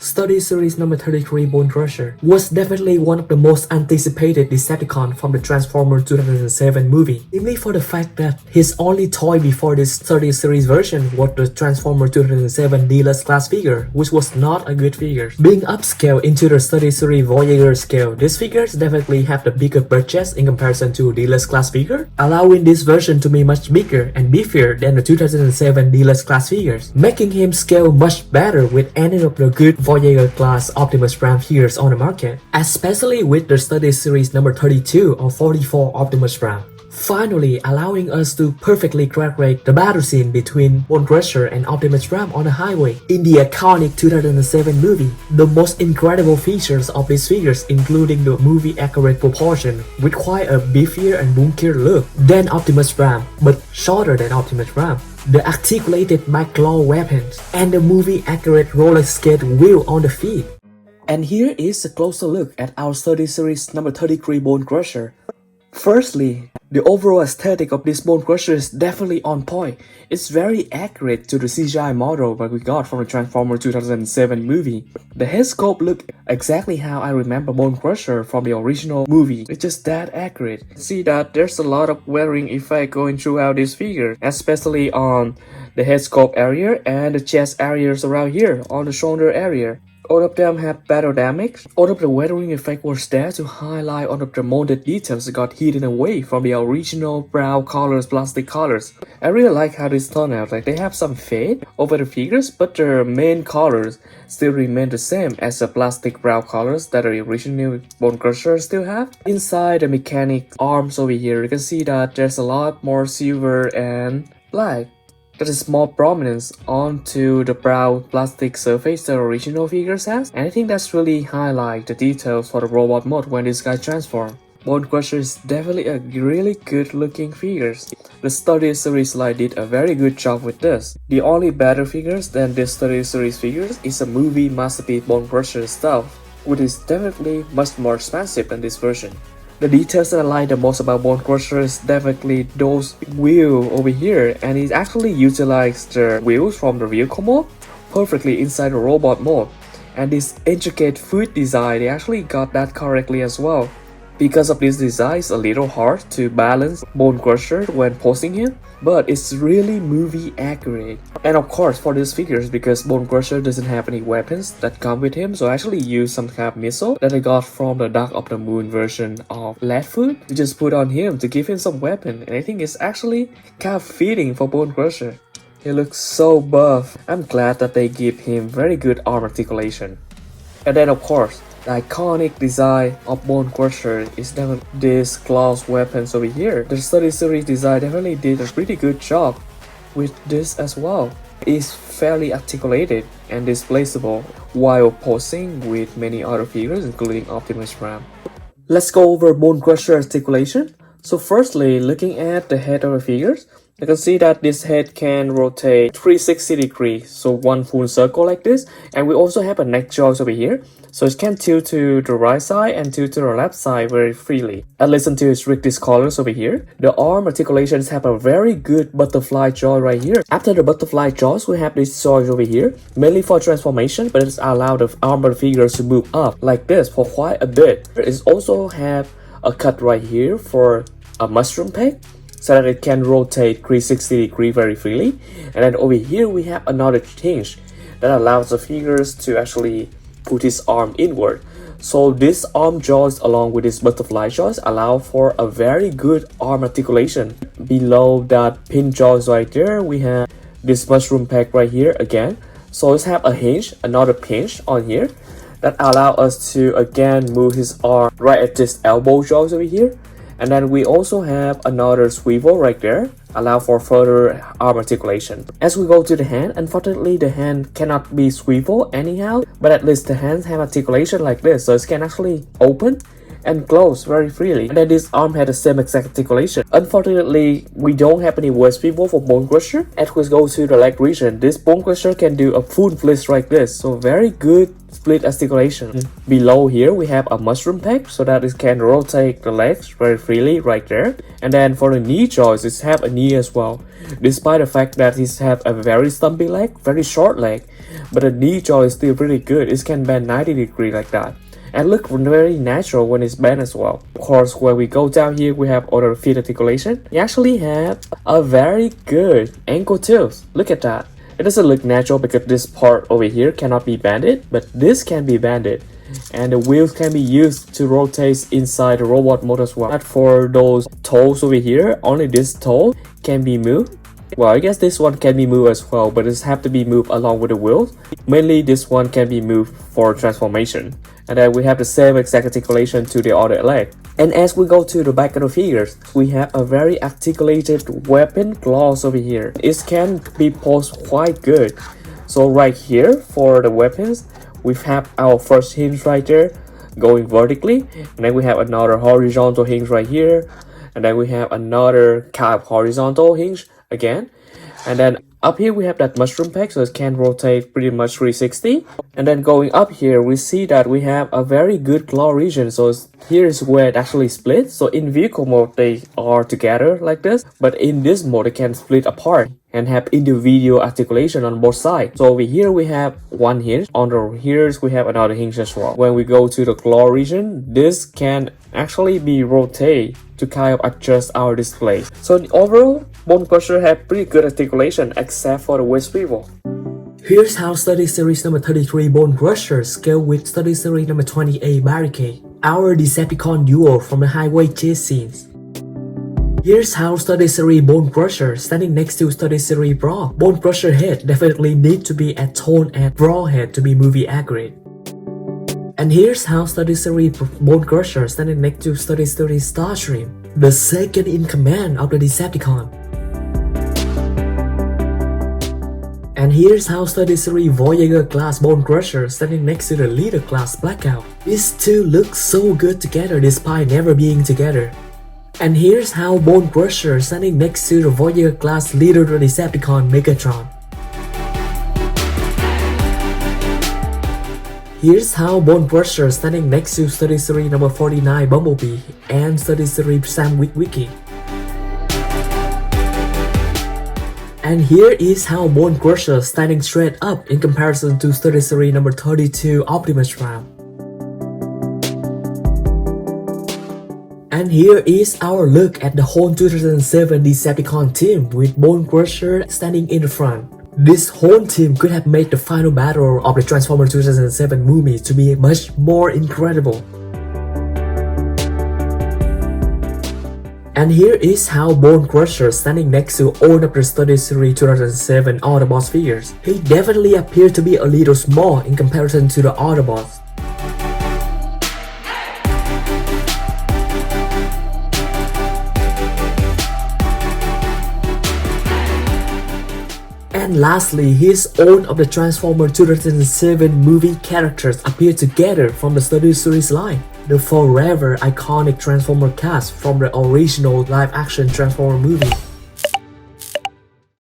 Study Series number 33 Bonecrusher was definitely one of the most anticipated Decepticon from the Transformers 2007 movie, simply for the fact that his only toy before this Study Series version was the Transformers 2007 Deluxe class figure, which was not a good figure. Being upscaled into the Study Series Voyager scale, these figures definitely have the bigger purchase in comparison to Deluxe class figure, allowing this version to be much bigger and beefier than the 2007 Deluxe class figures, making him scale much better with any of the good Voyager Class Optimus Prime figures on the market, especially with the Study Series number 32 or 44 Optimus Prime. Finally, allowing us to perfectly recreate the battle scene between Bonecrusher and Optimus Prime on the highway in the iconic 2007 movie. The most incredible features of these figures, including the movie-accurate proportion with quite a beefier and bulkier look than Optimus Prime, but shorter than Optimus Prime, the articulated micro weapons, and the movie-accurate roller skate wheel on the feet. And here is a closer look at our Study Series number 33 Bonecrusher. Firstly, the overall aesthetic of this Bonecrusher is definitely on point. It's very accurate to the CGI model that we got from the Transformers 2007 movie. The head sculpt looked exactly how I remember Bonecrusher from the original movie. It's just that accurate. See that there's a lot of wearing effect going throughout this figure, especially on the head sculpt area and the chest areas around here on the shoulder area. All of them have battle damage. All of the weathering effect was there to highlight all of the molded details that got hidden away from the original brown colors, plastic colors. I really like how this turned out. Like, they have some fade over the figures, but their main colors still remain the same as the plastic brown colors that the original Bonecrusher still have. Inside the mechanic arms over here, you can see that there's a lot more silver and black. That is more prominence onto the brown plastic surface the original figures has, and I think that's really highlight the details for the robot mode when this guy transforms. Bonecrusher is definitely a really good looking figures. The Study Series line did a very good job with this. The only better figures than this Study Series figures is a movie masterpiece Bonecrusher stuff, which is definitely much more expensive than this version. The details that I like the most about Bonecrusher is definitely those wheels over here, and it actually utilized the wheels from the vehicle mode perfectly inside the robot mode. And this intricate foot design, they actually got that correctly as well. Because of this design, it's a little hard to balance Bonecrusher when posing him, but it's really movie accurate. And of course, for these figures, because Bonecrusher doesn't have any weapons that come with him, so I actually used some kind of missile that I got from the Dark of the Moon version of Leadfoot to just put on him to give him some weapon, and I think it's actually kind of fitting for Bonecrusher. He looks so buff. I'm glad that they give him very good arm articulation. And then of course, the iconic design of Bonecrusher is definitely this claws weapons over here. The Study Series design definitely did a pretty good job with this as well. It's fairly articulated and displaceable while posing with many other figures including Optimus Prime. Let's go over Bonecrusher articulation. So firstly, looking at the head of the figures, you can see that this head can rotate 360 degrees, so one full circle like this. And we also have a neck joint over here, so it can tilt to the right side and tilt to the left side very freely. And listen to its strictest colors over here. The arm articulations have a very good butterfly joint right here. After the butterfly joints, we have this joint over here, mainly for transformation, but it's allowed the armored figures to move up like this for quite a bit. It also have a cut right here for a mushroom peg, so that it can rotate 360 degrees very freely. And then over here we have another hinge that allows the figures to actually put his arm inward. So this arm joints along with this butterfly joints allow for a very good arm articulation. Below that pin joints right there, we have this mushroom peg right here again. So let's have a hinge, another pinch on here that allow us to again move his arm right at this elbow joints over here. And then we also have another swivel right there, allow for further arm articulation. As we go to the hand, unfortunately the hand cannot be swivel anyhow, but at least the hands have articulation like this, so it can actually open and glows very freely. And then this arm had the same exact articulation. Unfortunately, we don't have any USB port for BONECRUSHER. As we go to the leg region, this BONECRUSHER can do a full flip like this, so very good split articulation. Below here we have a mushroom peg so that it can rotate the legs very freely right there. And then for the knee joints, it have a knee as well. Despite the fact that it have a very stumpy leg, very short leg, but the knee joint is still pretty good. It can bend 90 degrees like that and look very natural when it's bent as well. Of course, when we go down here, we have other feet articulation. We actually have a very good ankle tilt. Look at that. It doesn't look natural because this part over here cannot be bended, but this can be bended. And the wheels can be used to rotate inside the robot mode as well. But for those toes over here, only this toe can be moved. Well, I guess this one can be moved as well, but it have to be moved along with the wheels. Mainly this one can be moved for transformation. And then we have the same exact articulation to the other leg. And as we go to the back of the figures, we have a very articulated weapon claws over here. It can be posed quite good. So right here for the weapons, we have our first hinge right there going vertically. And then we have another horizontal hinge right here. And then we have another kind of horizontal hinge again. And then up here we have that mushroom peg, so it can rotate pretty much 360. And then going up here, we see that we have a very good claw region. So here is where it actually splits. So in vehicle mode, they are together like this. But in this mode, it can split apart and have individual articulation on both sides. So over here, we have one hinge. On the ears, we have another hinge as well. When we go to the claw region, this can actually be rotated to kind of adjust our display. So the overall, BONECRUSHER have pretty good articulation except for the waist swivel. Here's how study series number 33 BONECRUSHER scale with study series number 28 Barricade, our Decepticon duo from the highway chase scenes. Here's how study series BONECRUSHER standing next to study series bra. BONECRUSHER head definitely need to be at tone and bra head to be movie accurate. And here's how study series BONECRUSHER standing next to study series Starstream, the second in command of the Decepticon. And here's how study series Voyager Class BONECRUSHER standing next to the leader class Blackout. These two look so good together despite never being together. And here's how BONECRUSHER standing next to the Voyager Class leader the Decepticon Megatron. Here's how BONECRUSHER standing next to study series number 49 Bumblebee and study series Sam Witwicky. And here is how BONECRUSHER standing straight up in comparison to study series number 32 Optimus Prime. And here is our look at the whole 2007 Decepticon team with BONECRUSHER standing in the front. This whole team could have made the final battle of the Transformers 2007 movie to be much more incredible. And here is how BONECRUSHER standing next to all of the study series 2007 Autobots figures. He definitely appeared to be a little small in comparison to the Autobots. And lastly, his own of the Transformers 2007 movie characters appear together from the studio series line. The forever iconic Transformer cast from the original live-action Transformer movie.